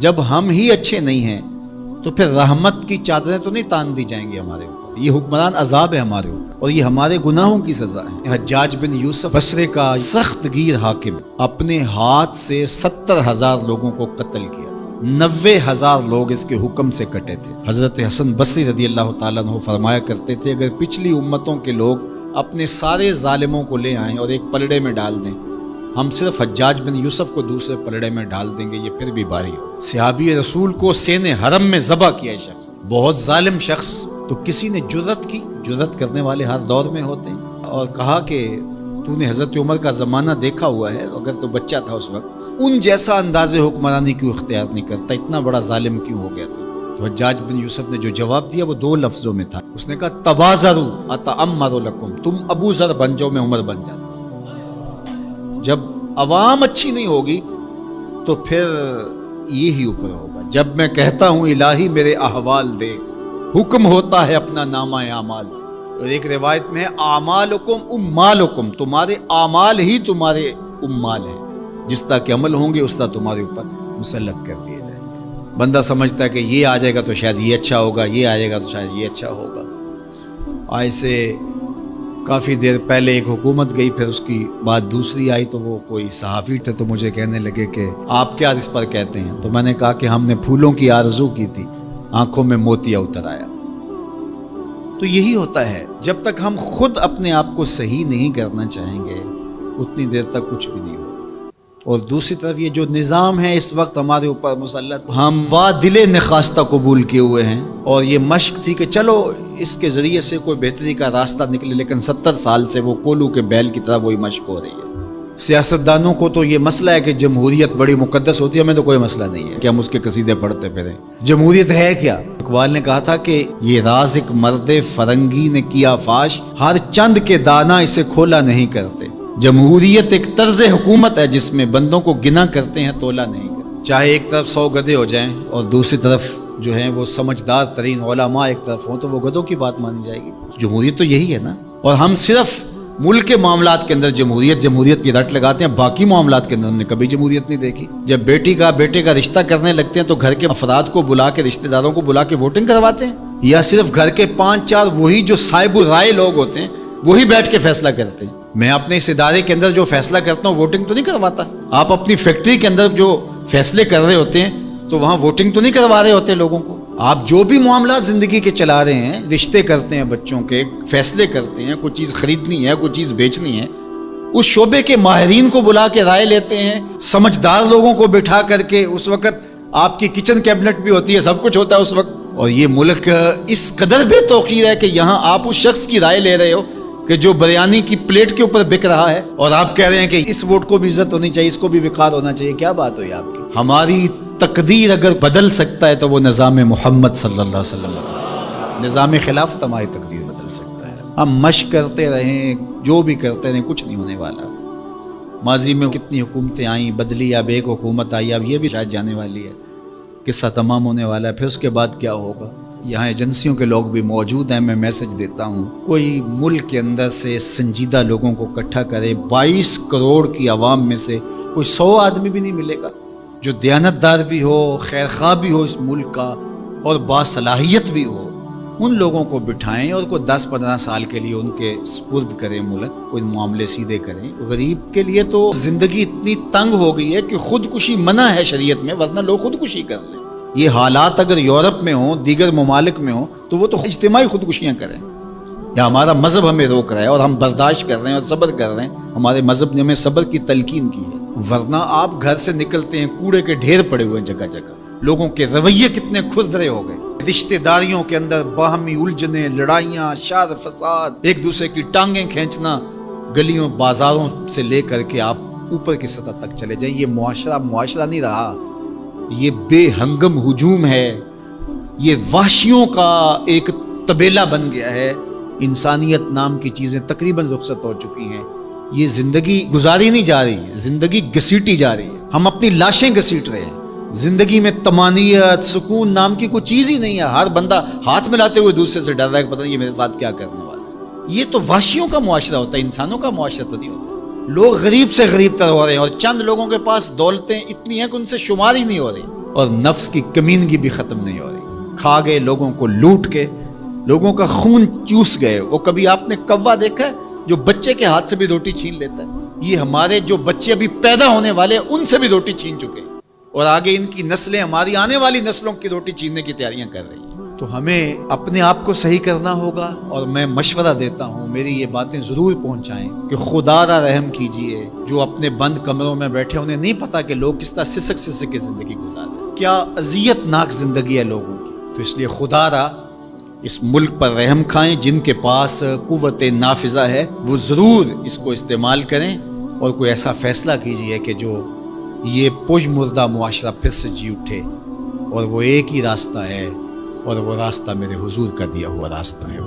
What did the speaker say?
جب ہم ہی اچھے نہیں ہیں تو پھر رحمت کی چادریں تو نہیں تان دی جائیں گی ہمارے اوپر. یہ حکمران عذاب ہے ہمارے اوپر اور یہ ہمارے گناہوں کی سزا ہے. حجاج بن یوسف بصرے کا سخت گیر حاکم اپنے ہاتھ سے 70,000 لوگوں کو قتل کیا تھا. 90,000 لوگ اس کے حکم سے کٹے تھے. حضرت حسن بصری رضی اللہ تعالیٰ عنہ فرمایا کرتے تھے اگر پچھلی امتوں کے لوگ اپنے سارے ظالموں کو لے آئیں اور ایک پلڑے میں ڈال دیں، ہم صرف حجاج بن یوسف کو دوسرے پلڑے میں ڈال دیں گے، یہ پھر بھی باری ہو. صحابی رسول کو سین حرم میں ذبح کیا شخص، بہت ظالم شخص. تو کسی نے جرت کی، جرت کرنے والے ہر دور میں ہوتے ہیں، اور کہا کہ تو نے حضرت عمر کا زمانہ دیکھا ہوا ہے، اگر تو بچہ تھا اس وقت، ان جیسا انداز حکمرانی کیوں اختیار نہیں کرتا، اتنا بڑا ظالم کیوں ہو گیا تھا. تو حجاج بن یوسف نے جو جواب دیا وہ 2 لفظوں میں تھا. اس نے کہا تبازروا اتعمر لکم، تم ابو ذر بن جاؤ میں عمر بن جاتا. جب عوام اچھی نہیں ہوگی تو پھر یہی اوپر ہوگا. جب میں کہتا ہوں الہی میرے احوال دیکھ، حکم ہوتا ہے اپنا نامہ اعمال. اور ایک روایت میں اعمالکم امالکم، تمہارے اعمال ہی تمہارے امال ہیں، جس طرح کے عمل ہوں گے اس طرح تمہارے اوپر مسلط کر دیے جائیں گے. بندہ سمجھتا ہے کہ یہ آ جائے گا تو شاید یہ اچھا ہوگا، یہ آ جائے گا تو شاید یہ اچھا ہوگا. ایسے کافی دیر پہلے ایک حکومت گئی، پھر اس کی بعد دوسری آئی، تو وہ کوئی صحافی تھے تو مجھے کہنے لگے کہ آپ کیا اس پر کہتے ہیں. تو میں نے کہا کہ ہم نے پھولوں کی آرزو کی تھی، آنکھوں میں موتیا اتر آیا. تو یہی ہوتا ہے، جب تک ہم خود اپنے آپ کو صحیح نہیں کرنا چاہیں گے اتنی دیر تک کچھ بھی نہیں ہوگا. اور دوسری طرف یہ جو نظام ہے اس وقت ہمارے اوپر مسلط، ہم با دل نخواستہ قبول کیے ہوئے ہیں، اور یہ مشق تھی کہ چلو اس کے ذریعے سے کوئی بہتری کا راستہ نکلے، لیکن 70 سال سے وہ کولو کے بیل کی طرح وہی مشق ہو رہی ہے. سیاستدانوں کو تو یہ مسئلہ ہے کہ جمہوریت بڑی مقدس ہوتی ہے، ہمیں تو کوئی مسئلہ نہیں ہے کہ ہم اس کے قصیدے پڑھتے پھریں. جمہوریت ہے کیا؟ اقبال نے کہا تھا کہ یہ راز ایک مرد فرنگی نے کیا فاش، ہر چند کے دانا اسے کھولا نہیں کرتے. جمہوریت ایک طرز حکومت ہے جس میں بندوں کو گنا کرتے ہیں، تولا نہیں کرتے. چاہے ایک طرف 100 گدھے ہو جائیں اور دوسری طرف جو ہیں وہ سمجھدار ترین علماء ایک طرف ہوں، تو وہ گدھوں کی بات مانی جائے گی. جمہوریت تو یہی ہے نا. اور ہم صرف ملک کے معاملات کے اندر جمہوریت کی رٹ لگاتے ہیں، باقی معاملات کے اندر ہم نے کبھی جمہوریت نہیں دیکھی. جب بیٹے کا رشتہ کرنے لگتے ہیں تو گھر کے افراد کو بلا کے، رشتہ داروں کو بلا کے ووٹنگ کرواتے ہیں، یا صرف گھر کے 5-4 وہی جو صاحب رائے لوگ ہوتے ہیں وہی بیٹھ کے فیصلہ کرتے ہیں. میں اپنے اس ادارے کے اندر جو فیصلہ کرتا ہوں ووٹنگ تو نہیں کرواتا. آپ اپنی فیکٹری کے اندر جو فیصلے کر رہے ہوتے ہیں تو وہاں ووٹنگ تو نہیں کروا رہے ہوتے لوگوں کو. آپ جو بھی معاملات زندگی کے چلا رہے ہیں، رشتے کرتے ہیں بچوں کے، فیصلے کرتے ہیں، کوئی چیز خریدنی ہے، کوئی چیز بیچنی ہے، اس شعبے کے ماہرین کو بلا کے رائے لیتے ہیں، سمجھدار لوگوں کو بٹھا کر کے. اس وقت آپ کی کچن کیبنٹ بھی ہوتی ہے، سب کچھ ہوتا ہے اس وقت. اور یہ ملک اس قدر بے توقیر ہے کہ یہاں آپ اس شخص کی رائے لے رہے ہو کہ جو بریانی کی پلیٹ کے اوپر بک رہا ہے، اور آپ کہہ رہے ہیں کہ اس ووٹ کو بھی عزت ہونی چاہیے، اس کو بھی وقار ہونا چاہیے. کیا بات ہوئی آپ کی؟ ہماری تقدیر اگر بدل سکتا ہے تو وہ نظام محمد صلی اللہ علیہ وسلم، نظام خلافت ہماری تقدیر بدل سکتا ہے. ہم مشق کرتے رہیں، جو بھی کرتے رہیں، کچھ نہیں ہونے والا. ماضی میں کتنی حکومتیں آئیں، بدلی، اب ایک حکومت آئی، اب یہ بھی شاید جانے والی ہے، قصہ تمام ہونے والا ہے. پھر اس کے بعد کیا ہوگا؟ یہاں ایجنسیوں کے لوگ بھی موجود ہیں، میں میسج دیتا ہوں، کوئی ملک کے اندر سے سنجیدہ لوگوں کو اکٹھا کرے. 22 کروڑ کی عوام میں سے کوئی 100 آدمی بھی نہیں ملے گا جو دیانتدار بھی ہو، خیر خواہ بھی ہو اس ملک کا، اور باصلاحیت بھی ہو. ان لوگوں کو بٹھائیں اور کوئی 10-15 سال کے لیے ان کے سپرد کریں ملک، کوئی معاملے سیدھے کریں. غریب کے لیے تو زندگی اتنی تنگ ہو گئی ہے کہ خودکشی منع ہے شریعت میں، ورنہ لوگ خودکشی کر لیں. یہ حالات اگر یورپ میں ہوں، دیگر ممالک میں ہوں، تو وہ تو اجتماعی خودکشیاں کریں. یا ہمارا مذہب ہمیں روک رہا ہے اور ہم برداشت کر رہے ہیں اور صبر کر رہے ہیں. ہمارے مذہب نے ہمیں صبر کی تلقین کی ہے. ورنہ آپ گھر سے نکلتے ہیں، کوڑے کے ڈھیر پڑے ہوئے ہیں جگہ جگہ. لوگوں کے رویے کتنے کھردرے ہو گئے. رشتہ داریوں کے اندر باہمی الجھنیں، لڑائیاں، شر فساد، ایک دوسرے کی ٹانگیں کھینچنا. گلیوں بازاروں سے لے کر کے آپ اوپر کی سطح تک چلے جائیں، یہ معاشرہ نہیں رہا. یہ بے ہنگم ہجوم ہے، یہ وحشیوں کا ایک طبیلہ بن گیا ہے. انسانیت نام کی چیزیں تقریباً رخصت ہو چکی ہیں. یہ زندگی گزاری نہیں جا رہی، زندگی گھسیٹی جا رہی ہے. ہم اپنی لاشیں گھسیٹ رہے ہیں. زندگی میں طمانینت، سکون نام کی کوئی چیز ہی نہیں ہے. ہر بندہ ہاتھ ملاتے ہوئے دوسرے سے ڈر رہا ہے کہ پتہ نہیں یہ میرے ساتھ کیا کرنے والا ہے. یہ تو وحشیوں کا معاشرہ ہوتا ہے، انسانوں کا معاشرہ تو نہیں ہوتا. لوگ غریب سے غریب تر ہو رہے ہیں، اور چند لوگوں کے پاس دولتیں اتنی ہیں کہ ان سے شمار ہی نہیں ہو رہی. اور نفس کی کمینگی بھی ختم نہیں ہو رہی. کھا گئے لوگوں کو لوٹ کے, لوگوں کا خون چوس گئے. وہ کبھی آپ نے کوا دیکھا ہے جو بچے کے ہاتھ سے بھی روٹی چھین لیتا ہے؟ یہ ہمارے جو بچے ابھی پیدا ہونے والے ہیں ان سے بھی روٹی چھین چکے, اور آگے ان کی نسلیں ہماری آنے والی نسلوں کی روٹی چھیننے کی تیاریاں کر رہی ہیں. تو ہمیں اپنے آپ کو صحیح کرنا ہوگا, اور میں مشورہ دیتا ہوں میری یہ باتیں ضرور پہنچائیں کہ خدا را رحم کیجئے. جو اپنے بند کمروں میں بیٹھے انہیں نہیں پتا کہ لوگ کس طرح سسک سسک کے زندگی گزار رہے ہیں, کیا اذیت ناک زندگی ہے لوگوں کی. تو اس لیے خدا را اس ملک پر رحم کھائیں. جن کے پاس قوت نافذہ ہے وہ ضرور اس کو استعمال کریں, اور کوئی ایسا فیصلہ کیجئے کہ جو یہ پج مردہ معاشرہ پھر سے جی اٹھے, اور وہ ایک ہی راستہ ہے, اور وہ راستہ میرے حضور کا دیا ہوا راستہ ہے.